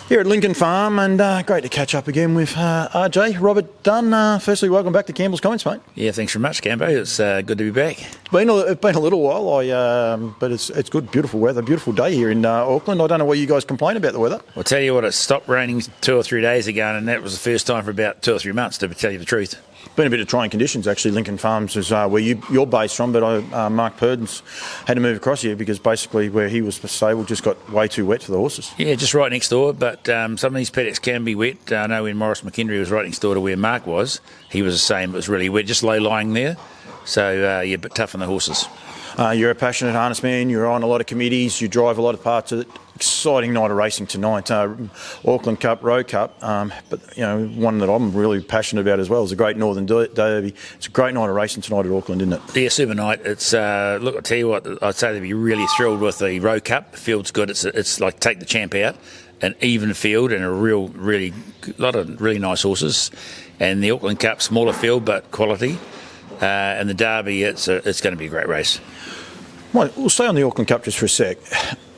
Here at Lincoln Farm, and great to catch up again with RJ, Robert Dunn. Firstly, welcome back to Campbell's Comments, mate. Yeah, thanks very much, Cambo. It's good to be back. It's been a little while, but it's good, beautiful weather, beautiful day here in Auckland. I don't know what you guys complain about the weather. I'll tell you what, it stopped raining 2 or 3 days ago, and that was the first time for about 2 or 3 months, to tell you the truth. Been a bit of trying conditions, actually. Lincoln Farms is where you're based from, but Mark Purdon's had to move across here because basically where he was stable just got way too wet for the horses. Yeah, just right next door, but some of these paddocks can be wet. I know when Morris McHenry was right next door to where Mark was, he was the same. It was really wet, just low-lying there. So, yeah, a bit tough on the horses. You're a passionate harness man. You're on a lot of committees. You drive a lot of parts of it. Exciting night of racing tonight. Auckland Cup, Rowe Cup. But, you know, one that I'm really passionate about as well is the Great Northern Derby. It's a great night of racing tonight at Auckland, isn't it? Yeah, super night. It's look, I'll tell you what, I'd say they'd be really thrilled with the Rowe Cup. The field's good. It's like take the champ out, an even field and a lot of really nice horses. And the Auckland Cup, smaller field but quality. And the Derby, it's going to be a great race. Well, we'll stay on the Auckland Cup just for a sec.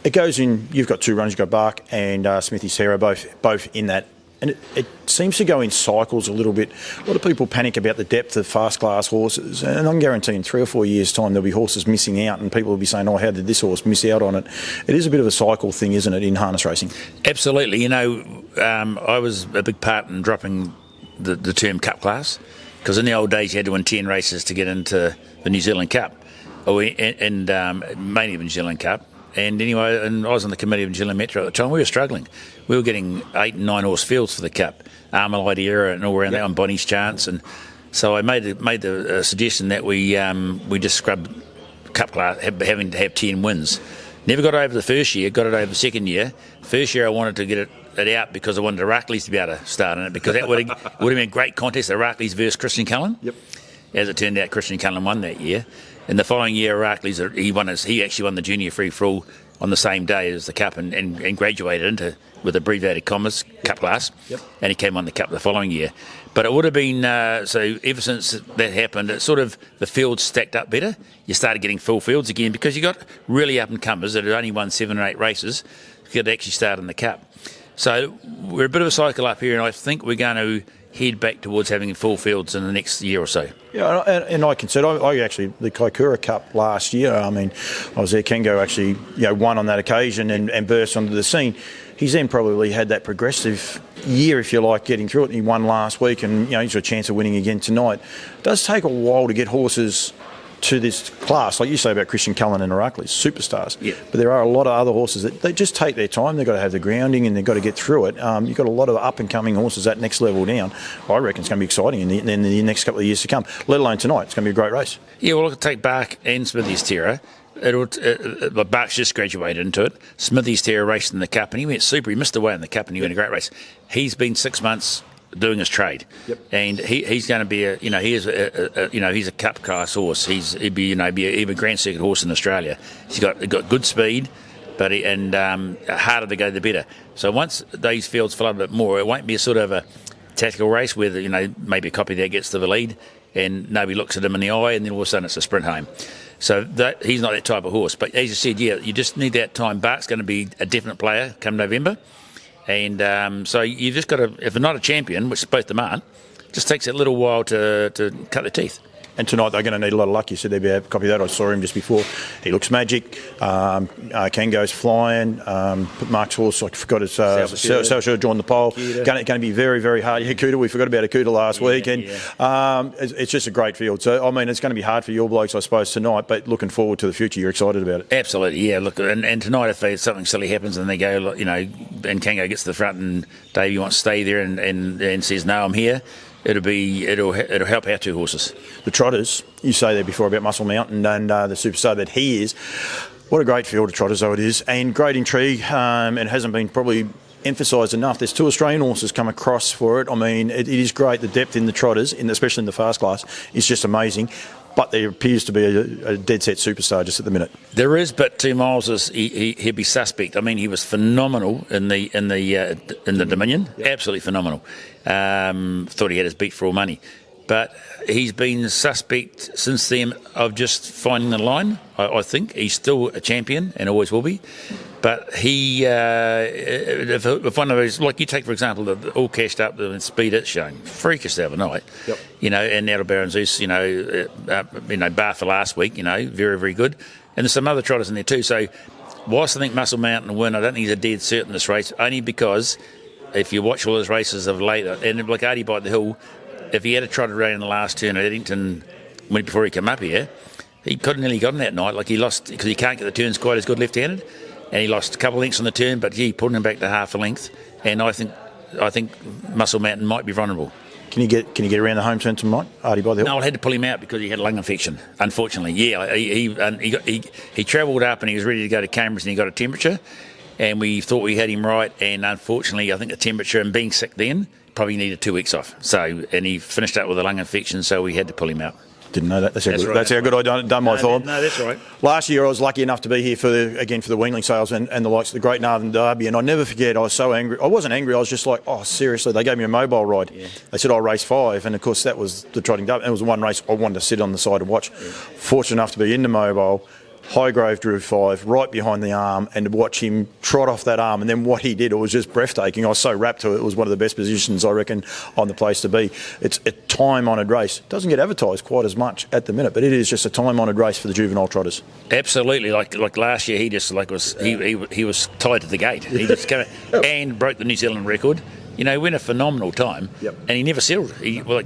It goes in, you've got two runners, you've got Bark and Smithy Sarah, both in that. And it seems to go in cycles a little bit. A lot of people panic about the depth of fast-class horses. And I'm guaranteeing in 3 or 4 years' time there'll be horses missing out and people will be saying, oh, how did this horse miss out on it? It is a bit of a cycle thing, isn't it, in harness racing? Absolutely. You know, I was a big part in dropping the term Cup class because in the old days you had to win 10 races to get into the New Zealand Cup. And mainly the New Zealand Cup. And anyway, and I was on the committee of New Zealand Metro at the time. We were struggling. We were getting 8 and 9 horse fields for the Cup, Armalite era and all around that on Bonnie's Chance. And so I made the suggestion that we just scrub Cup class, having to have 10 wins. Never got over the first year, got it over the second year. First year I wanted to get it out because I wanted the Rackleys to be able to start in it because that would have been a great contest, the Rackleys versus Christian Cullen. Yep. As it turned out, Christian Cullen won that year. And the following year, Rackleys, he actually won the junior free-for-all on the same day as the Cup and graduated into, with abbreviated commas, Cup class. Yep. And he came on the Cup the following year. But it would have been, so ever since that happened, it sort of, the fields stacked up better. You started getting full fields again because you got really up-and-comers that had only won 7 or 8 races who could actually start in the Cup. So we're a bit of a cycle up here, and I think we're going to head back towards having full fields in the next year or so. Yeah, and I consider, I actually, the Kaikoura Cup last year, I mean, I was there, Kengo actually, won on that occasion and burst onto the scene. He's then probably had that progressive year, if you like, getting through it. He won last week and, he's got a chance of winning again tonight. It does take a while to get horses to this class, like you say about Christian Cullen and Heracles, superstars. Yeah. But there are a lot of other horses that they just take their time. They've got to have the grounding and they've got to get through it. You've got a lot of up-and-coming horses that next level down. I reckon it's going to be exciting in the next couple of years to come, let alone tonight. It's going to be a great race. Yeah, well, look, take Bark and Smithy's Terror. Bark's just graduated into it. Smithy's Terror raced in the Cup and he went super. He missed away in the Cup and he went a great race. He's been 6 months doing his trade. Yep. And he's going to be he's a Cup class horse. He'd be a Grand Circuit horse in Australia. He's got good speed, but harder to go the better. So once these fields fill up a bit more, it won't be a sort of a tactical race where maybe a copy there gets to the lead and nobody looks at him in the eye and then all of a sudden it's a sprint home. So he's not that type of horse. But as you said, you just need that time. Bark's going to be a definite player come November. And so you've just got to, if they're not a champion, which both of them aren't, it just takes a little while to cut their teeth. And tonight they're going to need a lot of luck. You said there'd be a copy of that. I saw him just before. He looks magic. Kango's flying. Mark's horse, I forgot his Salshire joined the pole. Going to be very, very hard. Yeah, Kuta, we forgot about Akuta last week. And it's just a great field. So, I mean, it's going to be hard for your blokes, I suppose, tonight, but looking forward to the future. You're excited about it. Absolutely, yeah. Look, and tonight if something silly happens and they go, and Kango gets to the front and Davey wants to stay there and says, no, I'm here, it'll help our 2 horses. The trotters, you say there before about Muscle Mountain and the superstar that he is. What a great field of trotters though it is, and great intrigue. It hasn't been probably emphasised enough. There's 2 Australian horses come across for it. I mean, it is great. The depth in the trotters, especially in the fast class, is just amazing. But there appears to be a dead set superstar just at the minute. There is, but 2 Miles he'd be suspect. I mean, he was phenomenal in the Dominion. Yep. Absolutely phenomenal. Thought he had his beat for all money, but he's been suspect since then of just finding the line. I think he's still a champion and always will be. But he, if one of those, like you take for example, the all cashed up the speed it's shown, freakish the other night, Yep. And Alexandra Zeus, bar for last week, very, very good. And there's some other trotters in there too. So whilst I think Muscle Mountain will win, I don't think he's a dead cert in this race, only because if you watch all his races of late, and like Artie by the Hill, if he had a trotted around in the last turn at Eddington before he came up here, he could have nearly got him that night. Like he lost because he can't get the turns quite as good left-handed. And he lost a couple of lengths on the turn, but he pulled him back to half a length. And I think Muscle Mountain might be vulnerable. Can you get around the home turn tonight, Artie by the Hill? No, I had to pull him out because he had lung infection. Unfortunately, yeah, he travelled up and he was ready to go to Cambridge and he got a temperature, and we thought we had him right. And unfortunately, I think the temperature and being sick then probably needed 2 weeks off. So and he finished up with a lung infection, so we had to pull him out. Didn't know that. That's how good I done my thought. No, that's right. Last year I was lucky enough to be here for the Weangling sales and the likes of the Great Northern Derby, and I never forget, I was so angry. I wasn't angry, I was just like, oh, seriously, they gave me a mobile ride. Yeah. They said I'll race 5, and of course that was the trotting derby. It was the one race I wanted to sit on the side and watch. Yeah. Fortunate enough to be in the mobile. Highgrove drew 5, right behind the arm, and to watch him trot off that arm, and then what he did, it was just breathtaking. I was so rapt to it. It was one of the best positions, I reckon, on the place to be. It's a time-honoured race. It doesn't get advertised quite as much at the minute, but it is just a time-honoured race for the juvenile trotters. Absolutely. Like last year, he just he was tied to the gate. He just came and broke the New Zealand record. He went a phenomenal time, yep. And he never settled.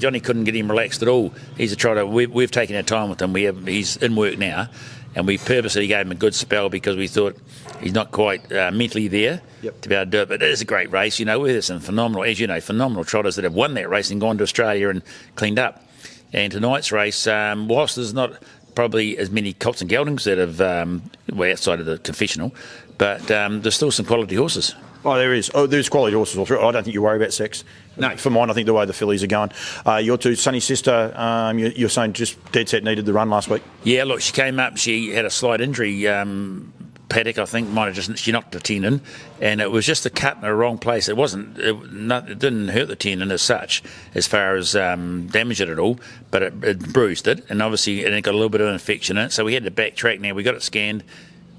Johnny couldn't get him relaxed at all. He's a trotter. We've taken our time with him. He's in work now. And we purposely gave him a good spell because we thought he's not quite mentally there to be able to do it. But it is a great race. There's some phenomenal trotters that have won that race and gone to Australia and cleaned up. And tonight's race, whilst there's not probably as many Colts and Geldings that have outside of the confessional, but there's still some quality horses. Oh, there is. Oh, there's quality horses all through. I don't think you worry about sex. No. For mine, I think the way the fillies are going. Your two, Sonny's sister, you're saying just dead set needed the run last week? Yeah, look, she came up, she had a slight injury. Paddock, I think, she knocked the tendon, and it was just a cut in the wrong place. It didn't hurt the tendon as such, as far as damage it at all, but it bruised it, and obviously it got a little bit of an infection in it, so we had to backtrack. Now, we got it scanned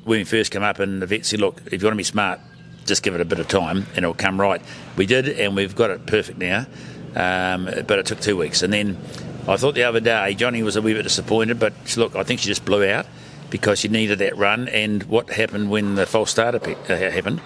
when we first came up, and the vet said, look, if you want to be smart, just give it a bit of time and it'll come right. We did, and we've got it perfect now, but it took 2 weeks. And then I thought the other day Johnny was a wee bit disappointed, but look, I think she just blew out because she needed that run. And what happened when the false starter happened,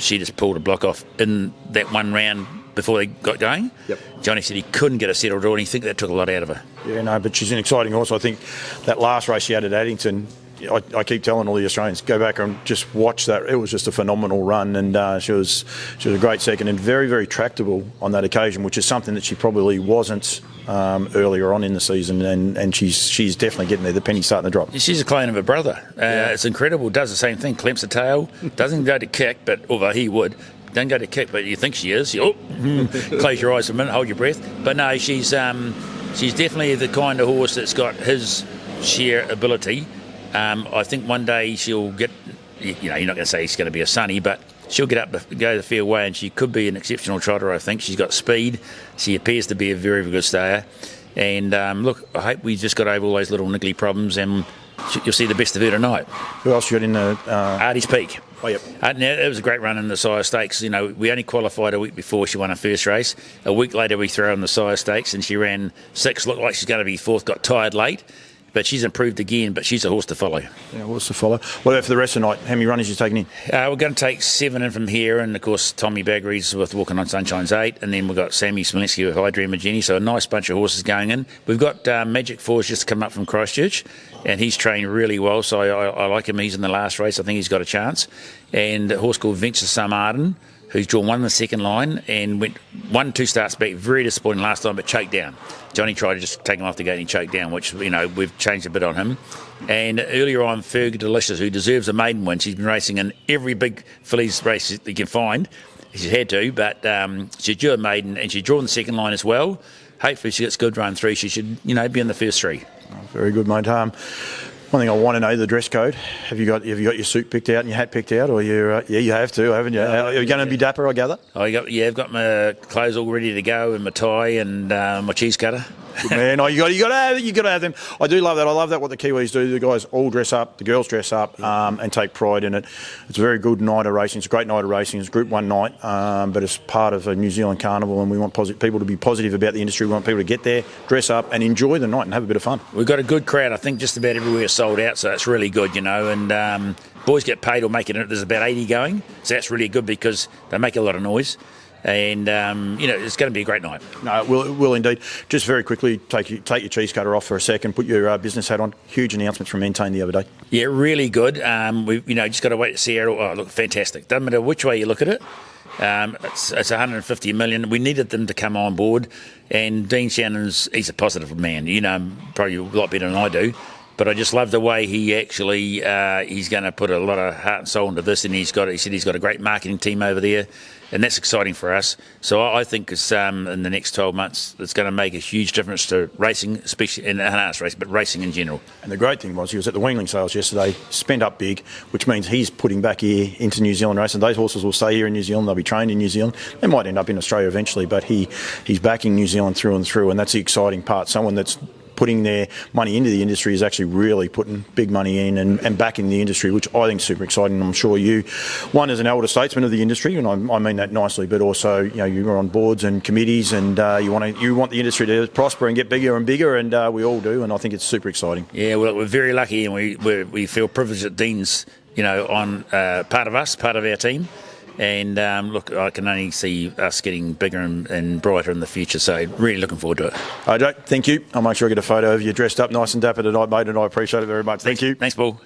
she just pulled a block off in that one round before they got going. Yep. Johnny said he couldn't get a settled draw, and he think that took a lot out of her. Yeah, no, but she's an exciting horse. I think that last race she had at Addington, I keep telling all the Australians, go back and just watch that. It was just a phenomenal run, and she was a great second and very, very tractable on that occasion, which is something that she probably wasn't earlier on in the season, and she's definitely getting there. The penny's starting to drop. She's a clone of her brother. It's incredible. Does the same thing. Clamps the tail. Doesn't go to kick, but although he would. Don't go to kick, but you think she is. Close your eyes for a minute, hold your breath. But no, she's definitely the kind of horse that's got his sheer ability. I think one day she'll get, you're not going to say she's going to be a Sonny, but she'll get up, go the fair way, and she could be an exceptional trotter, I think. She's got speed. She appears to be a very, very good stayer. And look, I hope we just got over all those little niggly problems, and you'll see the best of her tonight. Who else you got in the... Artie's Peak. Oh, yep. Now, it was a great run in the Sire Stakes. We only qualified a week before she won her first race. A week later, we threw her in the Sire Stakes, and she ran 6, looked like she's going to be 4th, got tired late. But she's improved again, but she's a horse to follow. Yeah, horse to follow. What about for the rest of the night? How many runners are you taking in? We're going to take 7 in from here, and of course Tommy Baggery's with Walking on Sunshine's 8, and then we've got Sammy Smolinski with High Dreamer Jenny, so a nice bunch of horses going in. We've got Magic Force just come up from Christchurch, and he's trained really well, so I like him. He's in the last race. I think he's got a chance. And a horse called Venture Some Arden, who's drawn 1 in the second line and went 1-2 starts back, very disappointing last time, but choked down. Johnny tried to just take him off the gate and he choked down, which, we've changed a bit on him. And earlier on, Ferg Delicious, who deserves a maiden win. She's been racing in every big fillies race that you can find. She's had to, but she's due a maiden, and she's drawn the second line as well. Hopefully she gets good run through. She should, be in the first 3. Oh, very good, mate. One thing I want to know, the dress code. Have you got your suit picked out and your hat picked out, or you have to, haven't you? Are you going to be dapper, I gather? I've got my clothes all ready to go, and my tie and my cheese cutter. Good man. Oh, you got to have them. I do love that. I love that what the Kiwis do. The guys all dress up, the girls dress up, and take pride in it. It's a very good night of racing. It's a great night of racing. It's Group 1 night, but it's part of a New Zealand Carnival, and we want people to be positive about the industry. We want people to get there, dress up, and enjoy the night and have a bit of fun. We've got a good crowd. I think just about everywhere sold out, so it's really good, and boys get paid or make it. There's about 80 going, so that's really good because they make a lot of noise. And it's going to be a great night. No, it will indeed. Just very quickly, take your cheese cutter off for a second. Put your business hat on. Huge announcements from Entain the other day. Yeah, really good. We've just got to wait to see how. Oh, look, fantastic. Doesn't matter which way you look at it. It's 150 million. We needed them to come on board, and Dean Shannon's he's a positive man. You know him probably a lot better than I do. But I just love the way he actually he's going to put a lot of heart and soul into this, and he said he's got a great marketing team over there, and that's exciting for us. So I think it's, in the next 12 months, it's going to make a huge difference to racing, especially in harness racing, but racing in general. And the great thing was he was at the Weanling sales yesterday, spent up big, which means he's putting back here into New Zealand racing. Those horses will stay here in New Zealand. They'll be trained in New Zealand. They might end up in Australia eventually, but he's backing New Zealand through and through, and that's the exciting part. Someone that's putting their money into the industry is actually really putting big money in and backing the industry, which I think is super exciting. I'm sure you, one as an elder statesman of the industry, and I mean that nicely, but also you're on boards and committees, and you want the industry to prosper and get bigger and bigger, and we all do, and I think it's super exciting. Yeah, well, we're very lucky, and we feel privileged that Dean's on part of us, part of our team. And look, I can only see us getting bigger and brighter in the future. So really looking forward to it. Okay, thank you. I'll make sure I get a photo of you dressed up nice and dapper tonight, mate, and I appreciate it very much. Thank you. Thanks, Paul.